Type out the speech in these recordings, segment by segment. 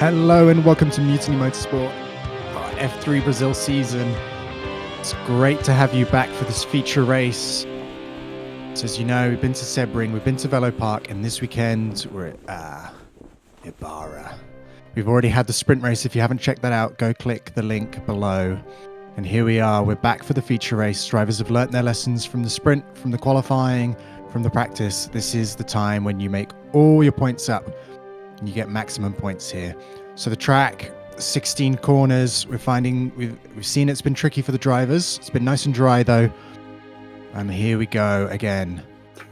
Hello and welcome to Mutiny Motorsport, our F3 Brazil season. It's great to have you back for this feature race. So as you know, we've been to Sebring, we've been to Velo Park, and this weekend we're at Ibarra. We've already had the sprint race. If you haven't checked that out, go click the link below. And here we are, we're back for the feature race. Drivers have learnt their lessons from the sprint, from the qualifying, from the practice. This is the time when you make all your points up and you get maximum points here. So the track, 16 corners. We've seen it's been tricky for the drivers. It's been nice and dry though. And here we go again.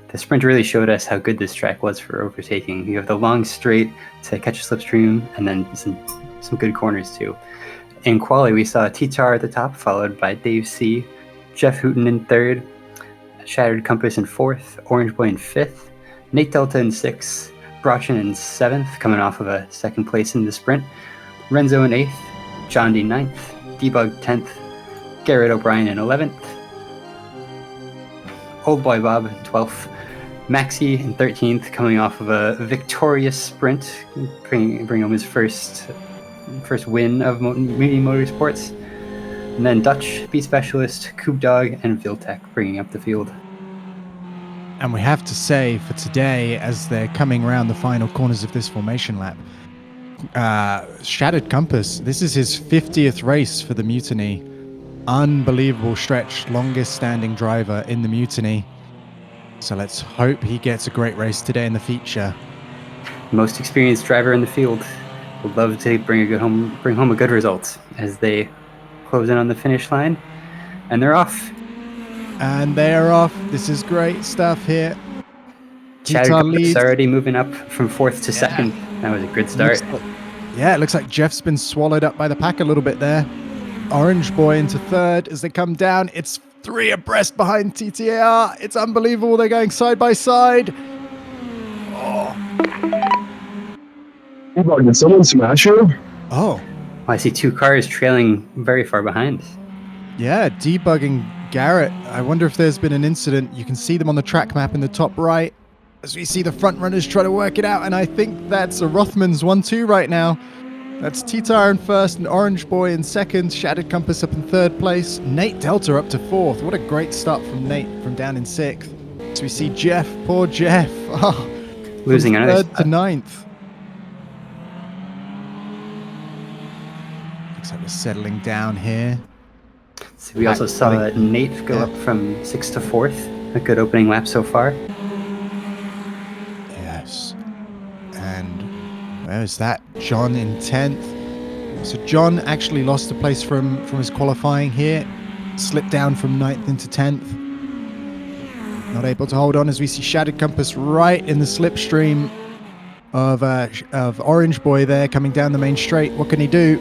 The sprint really showed us how good this track was for overtaking. You have the long straight to catch a slipstream, and then some good corners too. In quali, we saw Titar at the top, followed by Dave C, Jeff Hooten in third, Shattered Compass in fourth, Orange Boy in fifth, Nate Delta in sixth, Brochin in seventh, coming off of a second place in the sprint, Renzo in eighth, John D ninth, Debug 10th, Garrett O'Brien in 11th, Old Boy Bob in 12th, Maxi in 13th, coming off of a victorious sprint, bringing home his first win of Mutiny Motorsports, and then Dutch, B Specialist, Coop Dog, and Viltech bringing up the field. And we have to say for today, as they're coming around the final corners of this formation lap, Shattered Compass, this is his 50th race for the Mutiny. Unbelievable stretch, longest standing driver in the Mutiny. So let's hope he gets a great race today in the feature. Most experienced driver in the field. Would love to bring home a good result as they close in on the finish line. And they're off. And they are off. This is great stuff here. Shattered Compass already moving up from fourth to second. That was a good start. It looks like Jeff's been swallowed up by the pack a little bit there. Orange Boy into third as they come down. It's 3 abreast behind TTAR. It's unbelievable. They're going side by side. Oh. Did someone smash you? Oh. I see 2 cars trailing very far behind. Yeah, debugging Garrett. I wonder if there's been an incident. You can see them on the track map in the top right as we see the front runners try to work it out. And I think that's a Rothman's 1-2 right now. That's Titar in first and Orange Boy in second. Shattered Compass up in third place. Nate Delta up to fourth. What a great start from Nate from down in sixth. So we see Jeff, poor Jeff. Oh, losing another third to ninth. Looks like we're settling down here. So we also saw Nate go up from 6th to 4th. A good opening lap so far. Yes. And where's that? John in 10th. So John actually lost a place from his qualifying here. Slipped down from 9th into 10th. Not able to hold on as we see Shattered Compass right in the slipstream of Orange Boy there coming down the main straight. What can he do?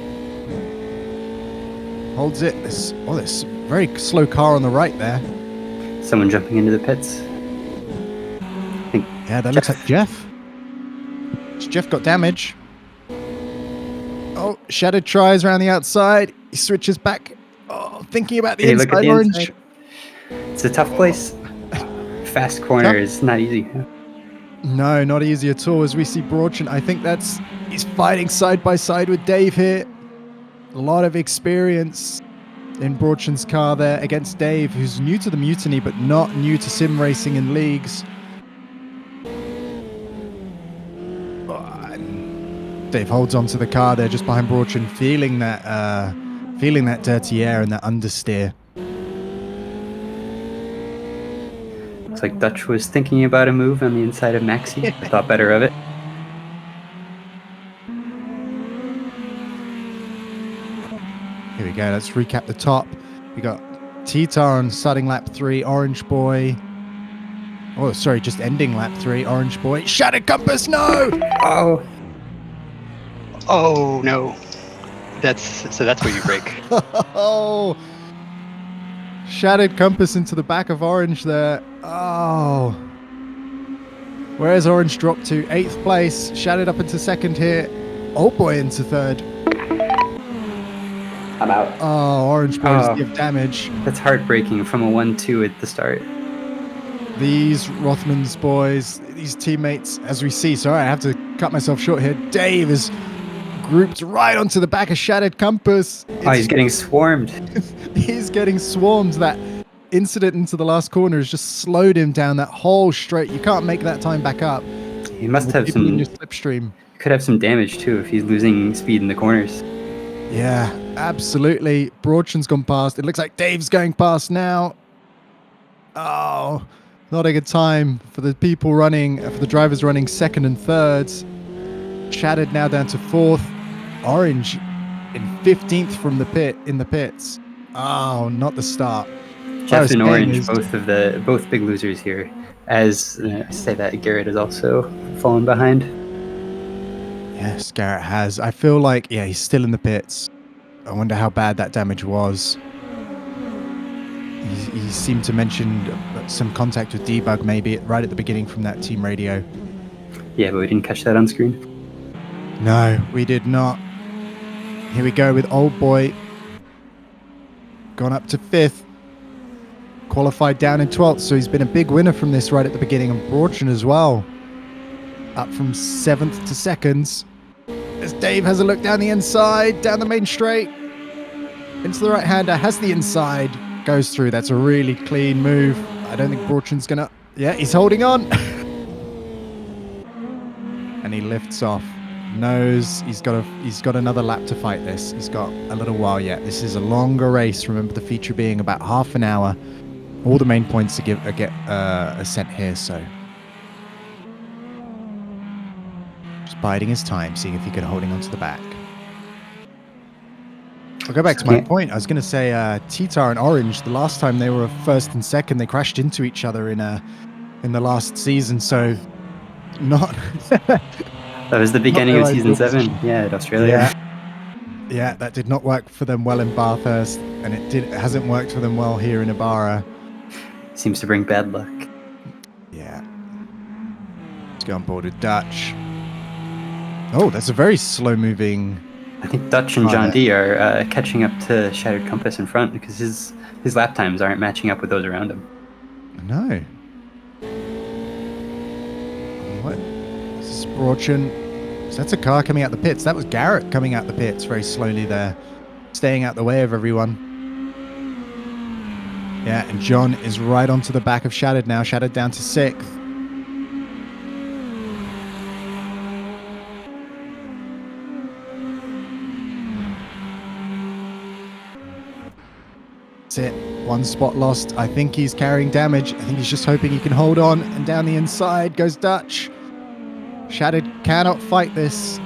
Holds it. This very slow car on the right there. Someone jumping into the pits. Yeah, that looks like Jeff. Jeff got damage. Oh, Shattered tries around the outside. He switches back. Oh, thinking about the inside Orange. Inside? It's a tough place. Fast corner is not easy. No, not easy at all. As we see Brochin, I think he's fighting side by side with Dave here. A lot of experience in Brochin's car there against Dave, who's new to the Mutiny, but not new to sim racing in leagues. Dave holds onto the car there just behind Brochin, feeling that dirty air and that understeer. Looks like Dutch was thinking about a move on the inside of Maxi. I thought better of it. Here we go. Let's recap the top. We got Titar on starting lap 3, Orange Boy. Oh, sorry, just ending lap 3, Orange Boy. Shattered Compass, no! Oh no. That's where you break. Oh, Shattered Compass into the back of Orange there. Oh. Where's Orange dropped to? 8th place. Shattered up into second here. Old Boy into third. I'm out. Oh, Orange Boys give damage. That's heartbreaking from a 1-2 at the start. These Rothman's boys, these teammates, as we see, sorry, I have to cut myself short here. Dave is grouped right onto the back of Shattered Compass. Oh, he's getting swarmed. He's getting swarmed. That incident into the last corner has just slowed him down that whole straight. You can't make that time back up. He must With have people in some. your slipstream. Could have some damage too if he's losing speed in the corners. Yeah, absolutely. Broadchen's gone past. It looks like Dave's going past now. Oh, not a good time for the people running, for the drivers running second and third. Shattered now down to fourth. Orange in 15th from the pits. Oh, not the start. Jeff and Orange, is both big losers here. As I say that, Garrett has also fallen behind. Yes, Garrett has. I feel like, yeah, he's still in the pits. I wonder how bad that damage was. He seemed to mention some contact with debug maybe right at the beginning from that team radio. Yeah, but we didn't catch that on screen. No, we did not. Here we go with Old Boy. Gone up to 5th. Qualified down in 12th, so he's been a big winner from this right at the beginning. And Broadchen as well. Up from 7th to 2nd. As Dave has a look down the inside, down the main straight. Into the right-hander, has the inside. Goes through. That's a really clean move. I don't think Broadchen's going to... Yeah, he's holding on. And he lifts off. Knows he's got another lap to fight this. He's got a little while yet. This is a longer race. Remember the feature being about half an hour. All the main points to get sent here. So just biding his time, seeing if he could holding onto the back. I'll go back to my point. I was going to say T-Tar and Orange. The last time they were first and second, they crashed into each other in the last season. So not. That was the beginning of season 7. Yeah, at Australia. Yeah, that did not work for them well in Bathurst, and it hasn't worked for them well here in Ibarra. Seems to bring bad luck. Yeah. Let's go on board with Dutch. Oh, that's a very slow-moving. I think Dutch and John D are catching up to Shattered Compass in front because his lap times aren't matching up with those around him. No. What? This is Broadchen. So that's a car coming out the pits. That was Garrett coming out the pits very slowly there, staying out the way of everyone. Yeah, and John is right onto the back of Shattered now. Shattered down to 6th. That's it. One spot lost. I think he's carrying damage. I think he's just hoping he can hold on. And down the inside goes Dutch. Shattered cannot fight this.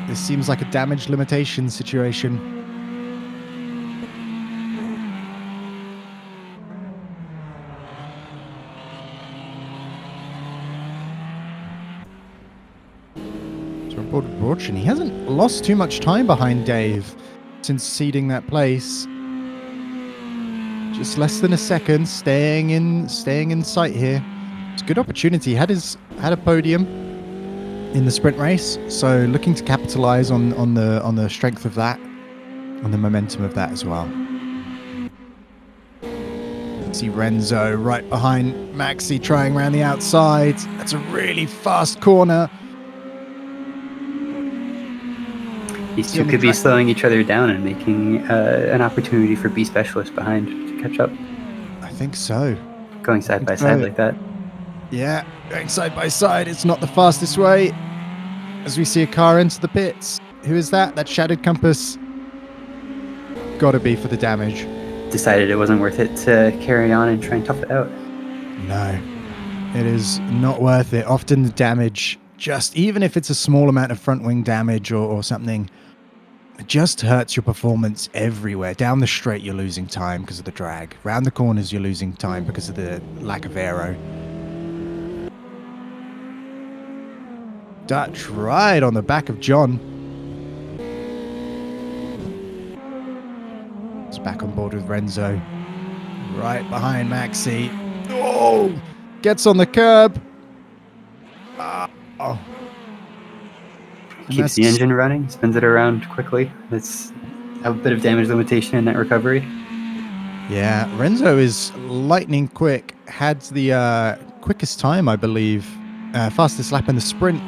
This seems like a damage limitation situation. So on board with Broadchen. He hasn't lost too much time behind Dave since ceding that place. Just less than a second, staying in sight here. It's a good opportunity. Had a podium in the sprint race, so looking to capitalize on the strength of that, on the momentum of that as well. See Renzo right behind Maxi trying around the outside. That's a really fast corner. These two could be slowing each other down and making an opportunity for B Specialist behind to catch up. I think so. Going side by side like that. Yeah, going side by side. It's not the fastest way. As we see a car enter the pits. Who is that? That's Shattered Compass. Gotta be for the damage. Decided it wasn't worth it to carry on and try and tough it out. No, it is not worth it. Often the damage, just even if it's a small amount of front wing damage or something, it just hurts your performance everywhere. Down the straight, you're losing time because of the drag. Round the corners, you're losing time because of the lack of aero. Dutch right on the back of John. It's back on board with Renzo. Right behind Maxi. Oh! Gets on the curb. Oh. Keeps the engine running, spins it around quickly. It's a bit of damage limitation in that recovery. Yeah, Renzo is lightning quick. Had the quickest time, I believe. Fastest lap in the sprint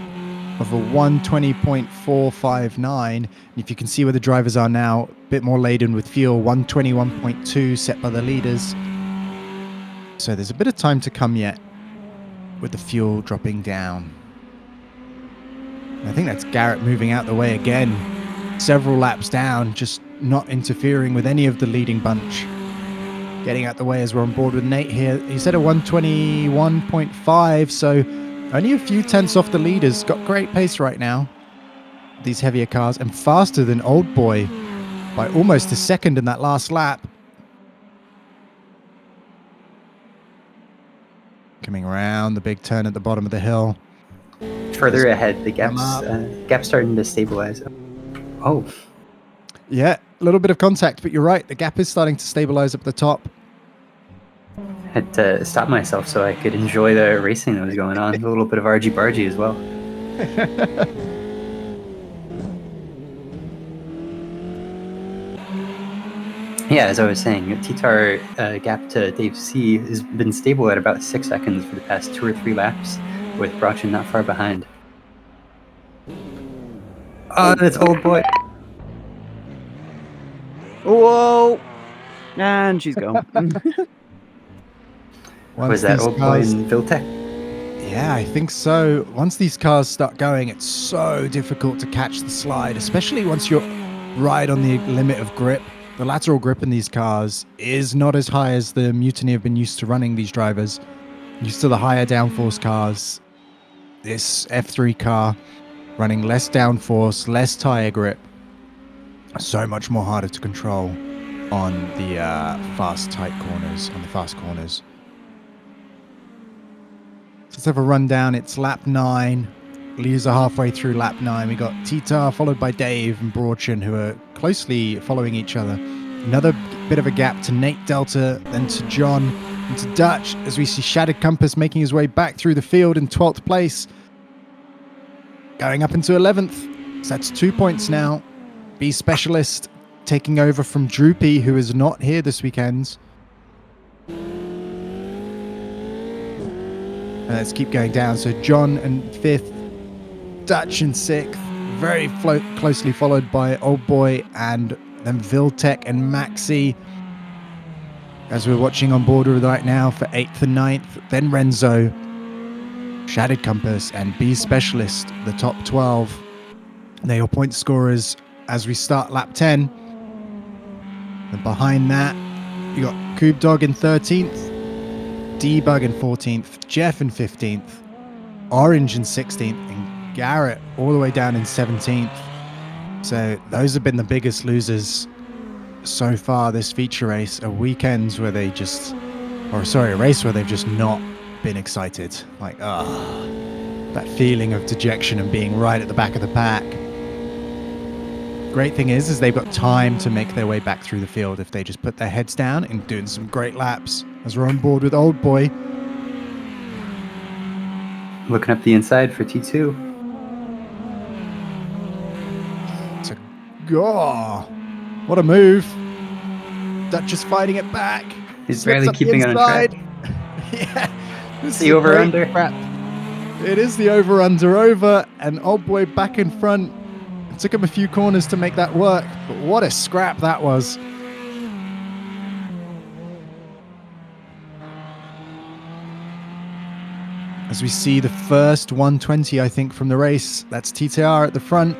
of a 120.459. And if you can see where the drivers are now, a bit more laden with fuel, 121.2 set by the leaders. So there's a bit of time to come yet with the fuel dropping down. And I think that's Garrett moving out the way again. Several laps down, just not interfering with any of the leading bunch. Getting out the way as we're on board with Nate here. He's at a 121.5, so only a few tenths off the leaders. Got great pace right now, these heavier cars, and faster than Old Boy by almost a second in that last lap. Coming around the big turn at the bottom of the hill. Further ahead, the gap's starting to stabilize. Oh. Yeah, a little bit of contact, but you're right. The gap is starting to stabilize up the top. Had to stop myself so I could enjoy the racing that was going on. A little bit of argy-bargy as well. Yeah, as I was saying, T-Tar gap to Dave C has been stable at about 6 seconds for the past 2 or 3 laps, with Brochin not far behind. Oh, that's Old Boy. Whoa! And she's gone. Was that Old Boy and Viltech? Yeah, I think so. Once these cars start going, it's so difficult to catch the slide, especially once you're right on the limit of grip. The lateral grip in these cars is not as high as the Mutiny have been used to running these drivers. Used to the higher downforce cars. This F3 car running less downforce, less tire grip. So much more harder to control on the fast, tight corners, on the fast corners. So let's have a rundown. It's lap 9. Leaders are halfway through lap 9. We got T-Tar followed by Dave and Brochin, who are closely following each other. Another bit of a gap to Nate Delta, then to John, and to Dutch, as we see Shattered Compass making his way back through the field in 12th place. Going up into 11th. So that's 2 points now. B Specialist taking over from Droopy, who is not here this weekend. And let's keep going down. So John in 5th, Dutch in 6th, very closely followed by Old Boy and then Viltech and Maxi. As we're watching on board right now for 8th and 9th, then Renzo, Shattered Compass and B Specialist, the top 12. They're your point scorers as we start lap 10. And behind that, you got Coob Dog in 13th, Debug in 14th, Jeff in 15th, Orange in 16th, and Garrett all the way down in 17th. So those have been the biggest losers so far this feature race. A race where they've just not been excited. Like, that feeling of dejection and being right at the back of the pack. Great thing is they've got time to make their way back through the field if they just put their heads down and doing some great laps. As we're on board with Old Boy. Looking up the inside for T2. What a move. Dutch just fighting it back. He's barely keeping it on track. Yeah. It's the over-under. It is the over, and Old Boy back in front. It took him a few corners to make that work, but what a scrap that was. As we see the first 120, I think, from the race. That's TTR at the front.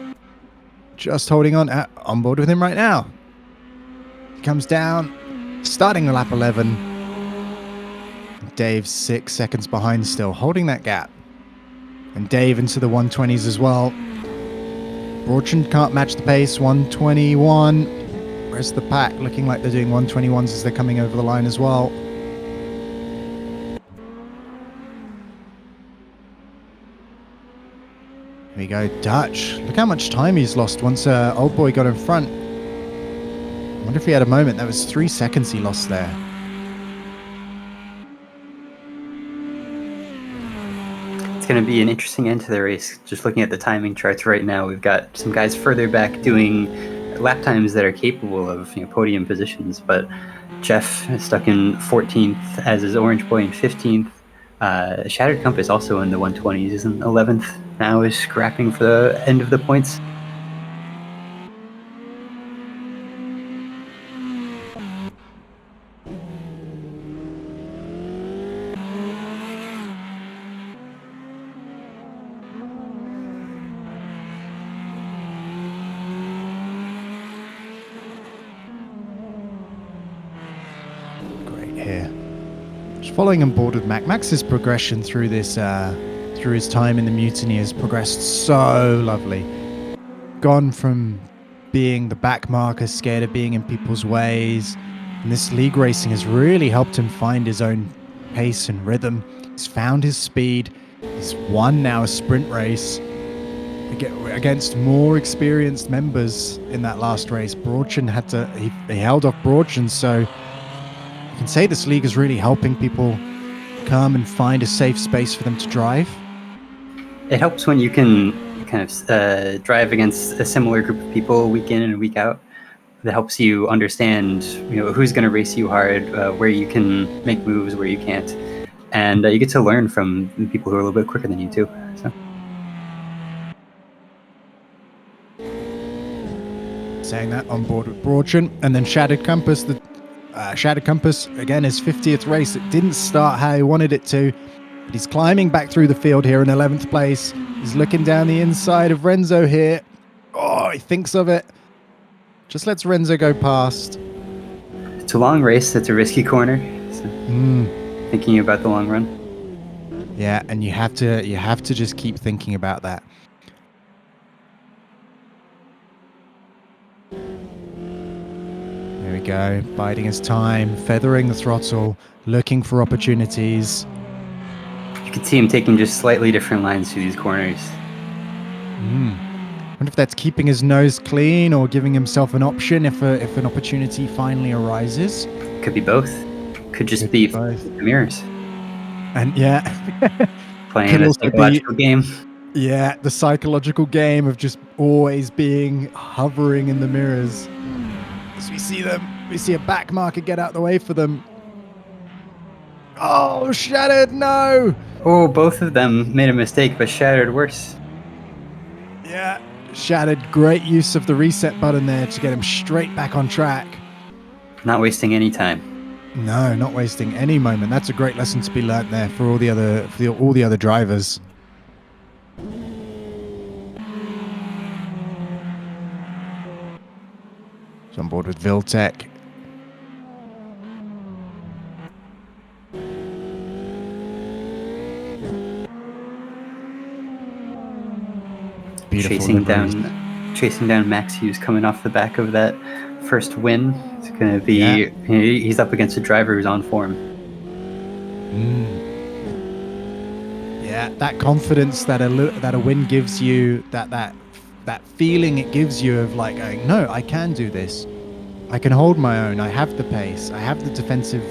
Just holding on board with him right now. He comes down, starting the lap 11. Dave's 6 seconds behind still, holding that gap. And Dave into the 120s as well. Brochin can't match the pace, 121. Where's the pack? Looking like they're doing 121s as they're coming over the line as well. Here we go, Dutch. Look how much time he's lost once Old Boy got in front. I wonder if he had a moment. That was 3 seconds he lost there. It's going to be an interesting end to the race. Just looking at the timing charts right now, we've got some guys further back doing lap times that are capable of podium positions, but Jeff is stuck in 14th, as is Orange Boy in 15th. Shattered Compass also in the 120s, isn't 11th now, is scrapping for the end of the points. Great here. Just following on board with Mac. Max's progression through this, through his time in the mutiny has progressed so lovely. Gone from being the backmarker, scared of being in people's ways, and this league racing has really helped him find his own pace and rhythm. He's found his speed. He's won now a sprint race against more experienced members in that last race. Broadchen he held off Broadchen, so you can say this league is really helping people come and find a safe space for them to drive. It helps when you can kind of drive against a similar group of people week in and week out. That helps you understand, who's going to race you hard, where you can make moves, where you can't, and you get to learn from people who are a little bit quicker than you too. So. Saying that on board with Broadchen, and then Shattered Compass. The Shattered Compass again, his 50th race. It didn't start how he wanted it to, but he's climbing back through the field here in 11th place. He's looking down the inside of Renzo here. Oh, he thinks of it. Just lets Renzo go past. It's a long race. It's a risky corner. So thinking about the long run. Yeah, and you have to just keep thinking about that. There we go, biding his time, feathering the throttle, looking for opportunities. You can see him taking just slightly different lines through these corners. I wonder if that's keeping his nose clean or giving himself an option if an opportunity finally arises. Could be both. Could just be both. The mirrors. And yeah, Playing a psychological game. Yeah, the psychological game of just always hovering in the mirrors. As we see a backmarker get out the way for them. Oh, Shattered, no! Oh, both of them made a mistake, but Shattered worse. Yeah, Shattered, great use of the reset button there to get him straight back on track. Not wasting any time. No, not wasting any moment. That's a great lesson to be learnt there for all the other drivers. He's on board with Viltec. Beautiful chasing down Max Hughes coming off the back of that first win. It's going to be he's up against a driver who's on form. Yeah, that confidence that a win gives you, that feeling it gives you of like going, no, I can do this. I can hold my own. I have the pace. I have the defensive,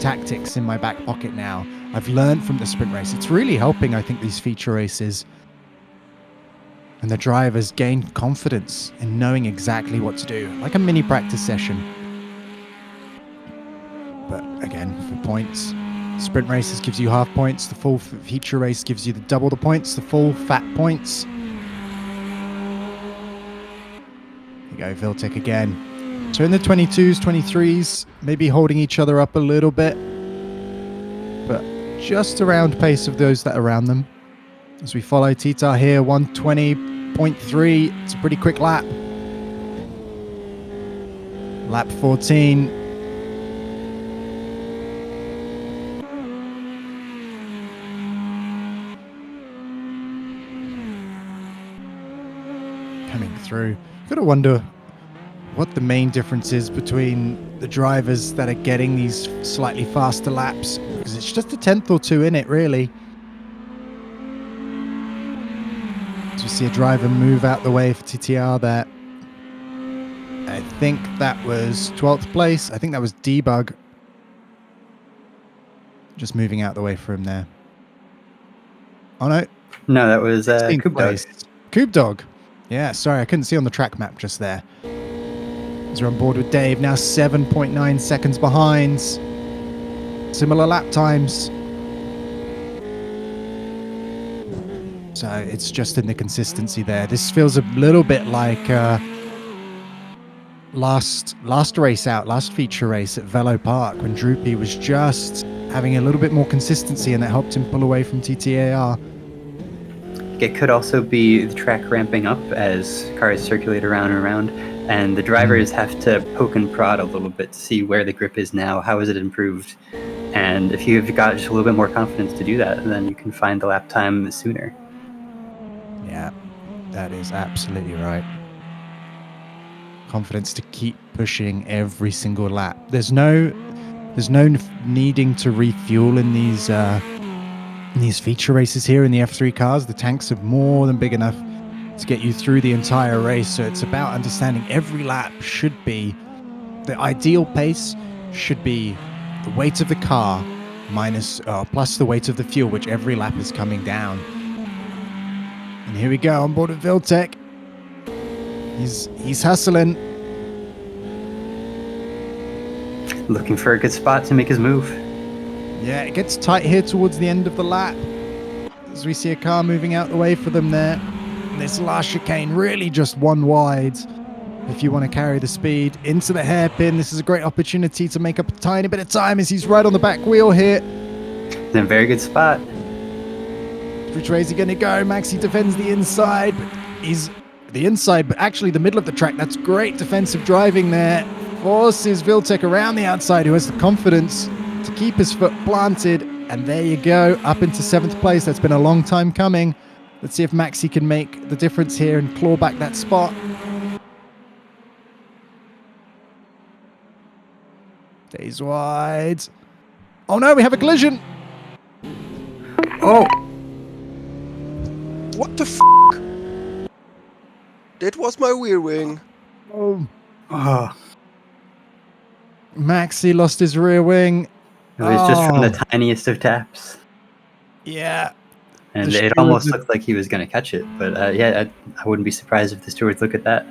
tactics in my back pocket now. I've learned from the sprint race. It's really helping, I think, these feature races. And the drivers gain confidence in knowing exactly what to do, like a mini practice session. But again, for points, sprint races gives you half points. The full feature race gives you double the points, the full fat points. Here you go, Viltec again. So in the 22s, 23s, maybe holding each other up a little bit, but just around pace of those that are around them. As we follow Titar here, 120.3. It's a pretty quick lap. Lap 14. Coming through. Gotta wonder what the main difference is between the drivers that are getting these slightly faster laps, because it's just a tenth or two in it, really. You see a driver move out the way for TTR there. I think that was 12th place. I think that was Debug. Just moving out the way for him there. Oh no. No, that was Coop Dog. Coop Dog. Yeah, sorry, I couldn't see on the track map just there. As we're on board with Dave, now 7.9 seconds behind. Similar lap times. So it's just in the consistency there. This feels a little bit like last feature race at Velo Park, when Droopy was just having a little bit more consistency, and that helped him pull away from TTAR. It could also be the track ramping up as cars circulate around and around, and the drivers have to poke and prod a little bit to see where the grip is now, how is it improved. And if you've got just a little bit more confidence to do that, then you can find the lap time sooner. Yeah, that is absolutely right. Confidence to keep pushing every single lap. There's no needing to refuel in these feature races here in the F3 cars. The tanks are more than big enough to get you through the entire race. So it's about understanding every lap should be the ideal pace, should be the weight of the car plus the weight of the fuel, which every lap is coming down. And here we go on board with Viltech. He's hustling. Looking for a good spot to make his move. Yeah, it gets tight here towards the end of the lap, as we see a car moving out the way for them there. This last chicane really just one wide. If you want to carry the speed into the hairpin, this is a great opportunity to make up a tiny bit of time, as he's right on the back wheel here. In a very good spot. Which way is he going to go? Maxi defends the inside, but he's the inside, but actually the middle of the track. That's great defensive driving there. Forces Viltech around the outside, who has the confidence to keep his foot planted. And there you go, up into 7th place. That's been a long time coming. Let's see if Maxi can make the difference here and claw back that spot. Stays wide. Oh no, we have a collision. Oh! What the f***? That was my rear wing. Oh, Oh. Maxi lost his rear wing. It was just from the tiniest of taps. Yeah. And The it almost stewards- looked like he was going to catch it. But yeah, I wouldn't be surprised if the stewards look at that.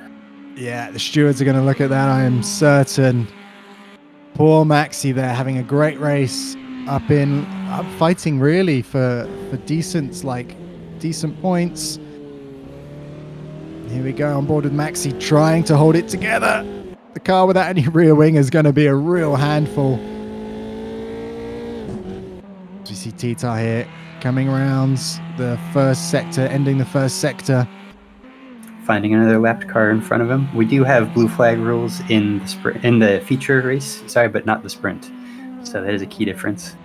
Yeah, the stewards are going to look at that, I am certain. Poor Maxi there, having a great race, up fighting really for decent points. Here we go on board with Maxi, trying to hold it together. The car without any rear wing is going to be a real handful. As we see Tita here coming around the first sector, ending the first sector. Finding another lapped car in front of him. We do have blue flag rules in the feature race, sorry, but not the sprint. So that is a key difference.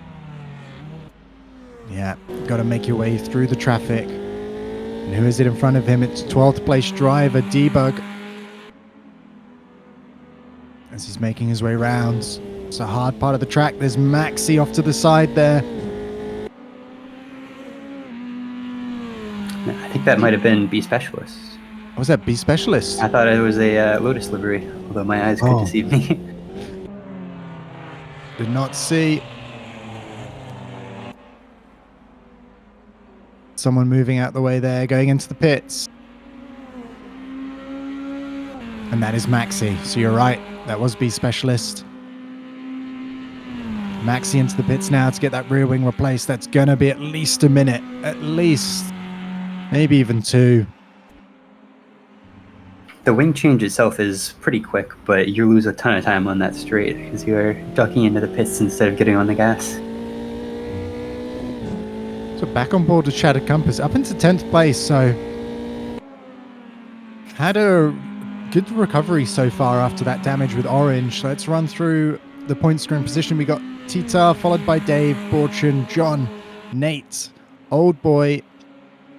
Yeah, got to make your way through the traffic. And who is it in front of him? It's 12th place driver, Debug. As he's making his way round. It's a hard part of the track. There's Maxi off to the side there. I think that might have been B Specialist. Was that B Specialist? I thought it was a Lotus livery, although my eyes could deceive me. Did not see. Someone moving out the way there, going into the pits. And that is Maxi. So you're right, that was B Specialist. Maxi into the pits now to get that rear wing replaced. That's going to be at least a minute. At least. Maybe even 2. The wing change itself is pretty quick, but you lose a ton of time on that straight because you are ducking into the pits instead of getting on the gas. So back on board with Shattered Compass, up into 10th place. So had a good recovery so far after that damage with Orange. Let's run through the point scoring position. We got Tita, followed by Dave, Borchin, John, Nate, Old Boy,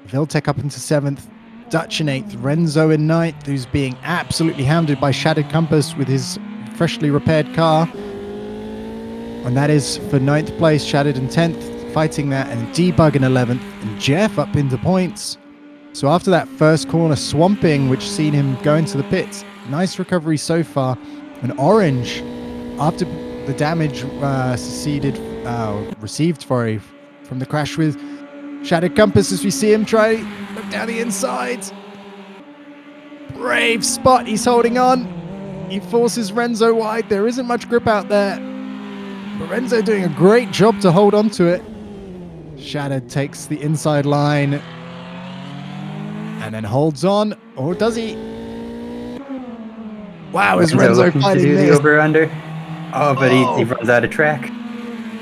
Viltech up into 7th, Dutch in 8th, Renzo in 9th, who's being absolutely hounded by Shattered Compass with his freshly repaired car. And that is for 9th place, Shattered in 10th, fighting that, and Debug in 11th, and Jeff up into points. So after that first corner swamping, which seen him go into the pits, nice recovery so far. And Orange, after the damage received from the crash with Shattered Compass, as we see him try look down the inside. Brave spot, he's holding on. He forces Renzo wide. There isn't much grip out there, but Renzo doing a great job to hold on to it. Shattered takes the inside line. And then holds on. Or does he? Wow, is Renzo Renzo looking to fighting do the this? over-under. Oh, but he Oh. runs out of track.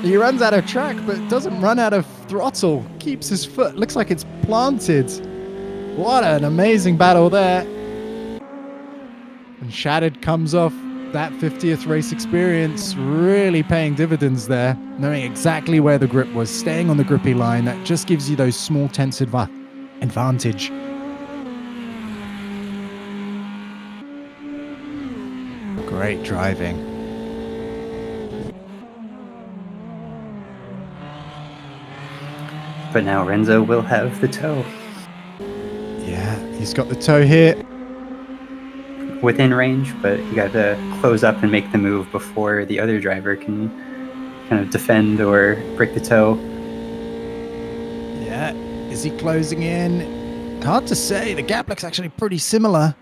He runs out of track, but doesn't run out of throttle. Keeps his foot. Looks like it's planted. What an amazing battle there. And Shattered comes off that 50th race experience, really paying dividends there, knowing exactly where the grip was, staying on the grippy line. That just gives you those small tenths advantage. Great driving. But now Renzo will have the toe. Yeah, he's got the toe here. Within range, but you got to close up and make the move before the other driver can kind of defend or break the toe. Yeah, is he closing in? Hard to say. The gap looks actually pretty similar.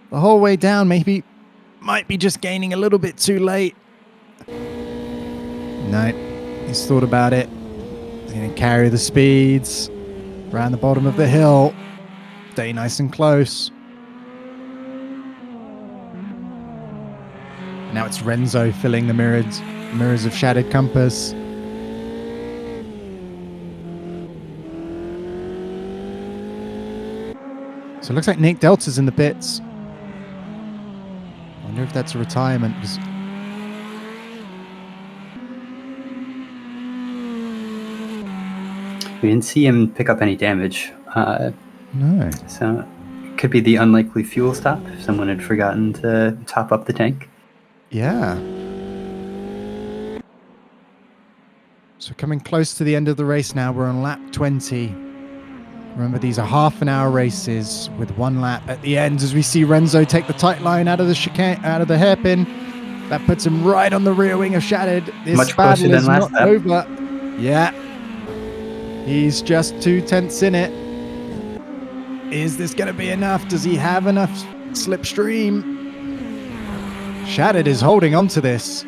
The whole way down, maybe might be just gaining a little bit too late. No, he's thought about it. He's going to carry the speeds around the bottom of the hill. Stay nice and close. Now it's Renzo filling the mirrors of Shattered Compass. So it looks like Nick Delta's in the pits. I wonder if that's a retirement. We didn't see him pick up any damage. No. So it could be the unlikely fuel stop if someone had forgotten to top up the tank. Yeah. So coming close to the end of the race now. We're on lap 20. Remember, these are half-an-hour races with 1 lap at the end as we see Renzo take the tight line out of the chicane, out of the hairpin. That puts him right on the rear wing of Shattered. This Much closer battle than is last not lap. over. Yeah. He's just 2 tenths in it. Is this going to be enough? Does he have enough slipstream? Shattered is holding on to this.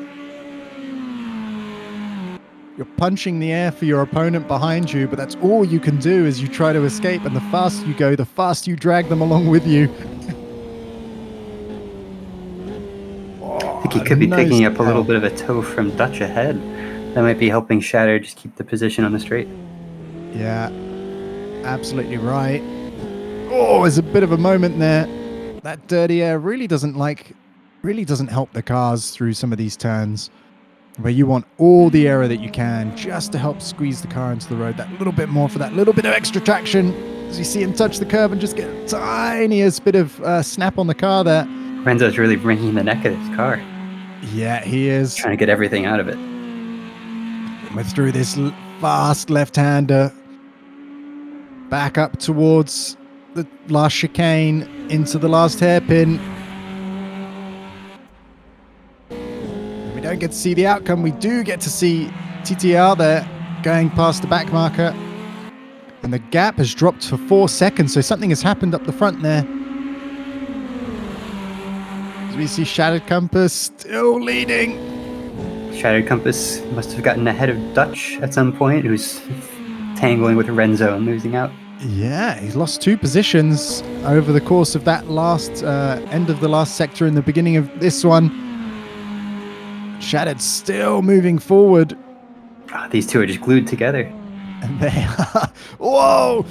You're punching the air for your opponent behind you, but that's all you can do as you try to escape. And the faster you go, the faster you drag them along with you. I think he could be picking up a little bit of a toe from Dutch ahead. That might be helping Shatter just keep the position on the straight. Yeah, absolutely right. Oh, there's a bit of a moment there. That dirty air really doesn't help the cars through some of these turns, where you want all the air that you can just to help squeeze the car into the road that little bit more for that little bit of extra traction. As you see him touch the curb and just get a tiniest bit of snap on the car there. Renzo's really wringing the neck of his car. Yeah, he is. Trying to get everything out of it. We're through this fast left-hander. Back up towards the last chicane, into the last hairpin. We don't get to see the outcome. We do get to see TTR there going past the back marker. And the gap has dropped for 4 seconds, so something has happened up the front there. As we see Shattered Compass still leading. Shattered Compass must have gotten ahead of Dutch at some point, who's tangling with Renzo and losing out. Yeah, he's lost 2 positions over the course of that last end of the last sector and the beginning of this one. Shattered still moving forward. Oh, these two are just glued together. And they are... Whoa!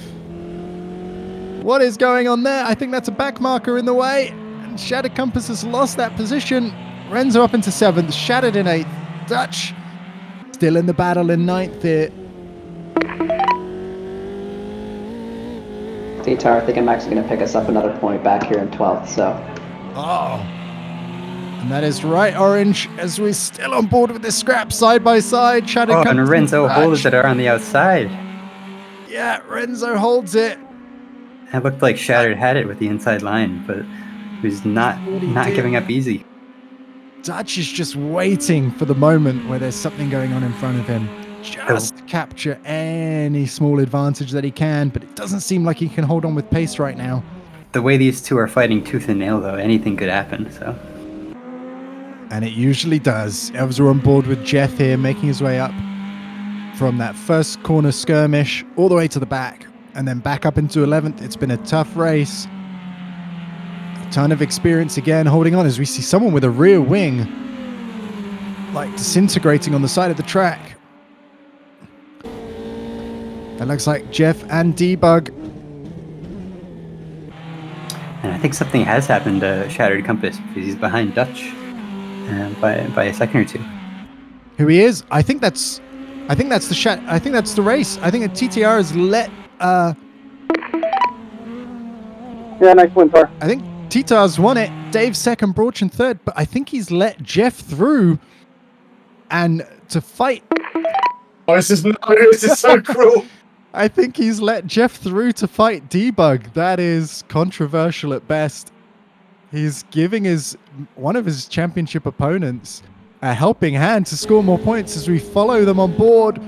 What is going on there? I think that's a back marker in the way. And Shattered Compass has lost that position. Renzo up into 7th, Shattered in 8th. Dutch still in the battle in 9th here. T-Tar, I think I'm actually going to pick us up another point back here in 12th, so. Oh. And that is right, Orange, as we're still on board with this scrap side by side. Shattered Oh, Compass and Renzo Dutch. holds it on the outside. Yeah, Renzo holds it. It looked like Shattered had it with the inside line, but he was not did. giving up easy. Dutch is just waiting for the moment where there's something going on in front of him. Just to capture any small advantage that he can, but it doesn't seem like he can hold on with pace right now. The way these two are fighting tooth and nail, though, anything could happen, so. And it usually does. Elves are on board with Jeff here, making his way up from that first corner skirmish all the way to the back. and then back up into 11th. It's been a tough race. A ton of experience again, holding on as we see someone with a rear wing like disintegrating on the side of the track. That looks like Jeff and Debug. And I think something has happened to Shattered Compass because he's behind Dutch by a second or two. Who he is? I think that's the race. I think that TTR has let Yeah, nice win, Tar. I think TTR's won it. Dave's second, Brochen third, but I think he's let Jeff through and to fight. Oh, this is so cruel. I think he's let Jeff through to fight Debug. That is controversial at best. He's giving one of his championship opponents a helping hand to score more points as we follow them on board.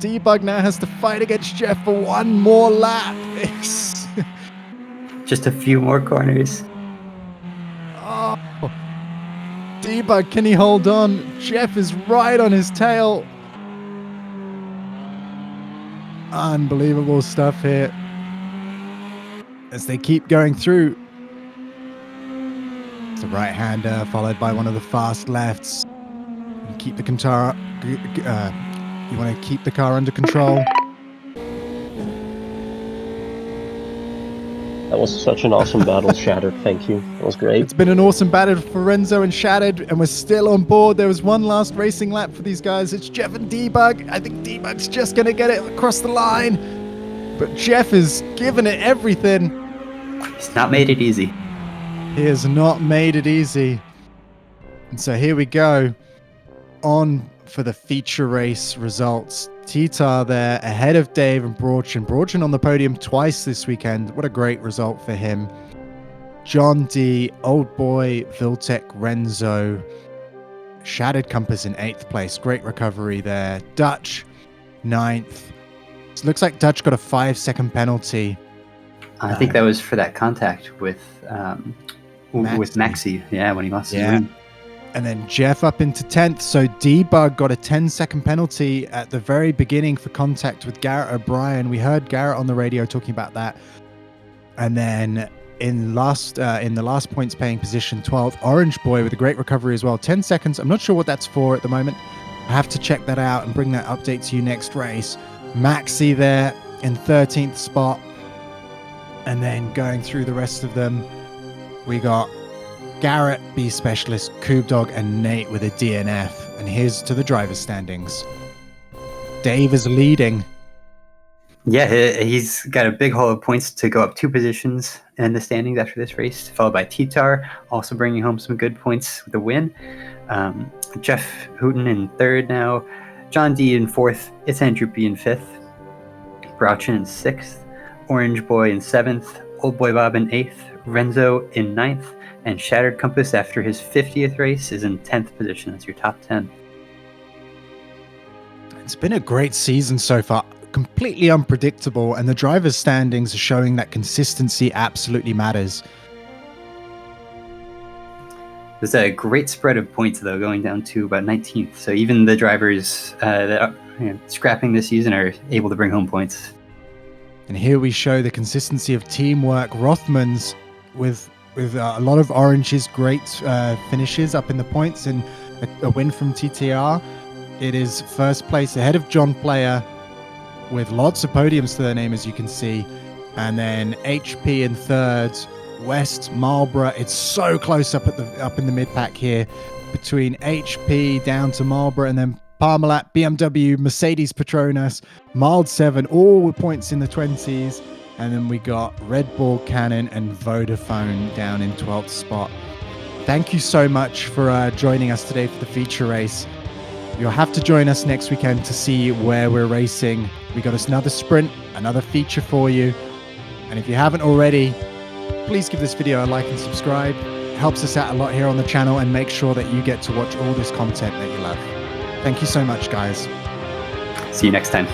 Debug now has to fight against Jeff for one more lap. Just a few more corners. Oh. Debug, can he hold on? Jeff is right on his tail. Unbelievable stuff here as they keep going through. It's a right-hander followed by one of the fast lefts. You keep the car. You want to keep the car under control. That was such an awesome battle, Shattered. Thank you. That was great. It's been an awesome battle for Renzo and Shattered, and we're still on board. There was one last racing lap for these guys. It's Jeff and Debug. I think Debug's just going to get it across the line, but Jeff is giving it everything. He's not made it easy. He has not made it easy. And so here we go. On for the feature race results. Titar there ahead of Dave and Brochen. Brochen on the podium twice this weekend. What a great result for him. John D, Old Boy, Viltec, Renzo. Shattered Compass in 8th place. Great recovery there. Dutch, 9th. It looks like Dutch got a 5-second penalty. I think that was for that contact with Maxi. Yeah, when he lost his wing. And then Jeff up into 10th. So Debug got a 10-second penalty at the very beginning for contact with Garrett O'Brien. We heard Garrett on the radio talking about that. And then in the last points paying position, 12th, Orange Boy with a great recovery as well. 10 seconds. I'm not sure what that's for at the moment. I have to check that out and bring that update to you next race. Maxi there in 13th spot. And then going through the rest of them, we got Garrett, B Specialist, Coob Dog, and Nate with a DNF. And here's to the driver's standings. Dave is leading. Yeah, he's got a big haul of points to go up 2 positions in the standings after this race, followed by Titar, also bringing home some good points with a win. Jeff Hooten in 3rd now. John D in 4th. It's Andrew B in 5th. Brauchen in 6th. Orange Boy in 7th. Old Boy Bob in 8th. Renzo in 9th. And Shattered Compass, after his 50th race, is in 10th position. That's your top 10. It's been a great season so far. Completely unpredictable, and the driver's standings are showing that consistency absolutely matters. There's a great spread of points, though, going down to about 19th. So even the drivers that are scrapping this season are able to bring home points. And here we show the consistency of teamwork. Rothman's with a lot of Orange's great finishes up in the points and a win from TTR. It is first place ahead of John Player with lots of podiums to their name, as you can see. And then HP in 3rd, West, Marlborough. It's so close up in the mid-pack here between HP down to Marlborough, and then Parmalat, BMW, Mercedes Petronas, Mild 7, all with points in the 20s. And then we got Red Bull, Canon, and Vodafone down in 12th spot. Thank you so much for joining us today for the feature race. You'll have to join us next weekend to see where we're racing. We got us another sprint, another feature for you. And if you haven't already, please give this video a like and subscribe. It helps us out a lot here on the channel, and make sure that you get to watch all this content that you love. Thank you so much, guys. See you next time.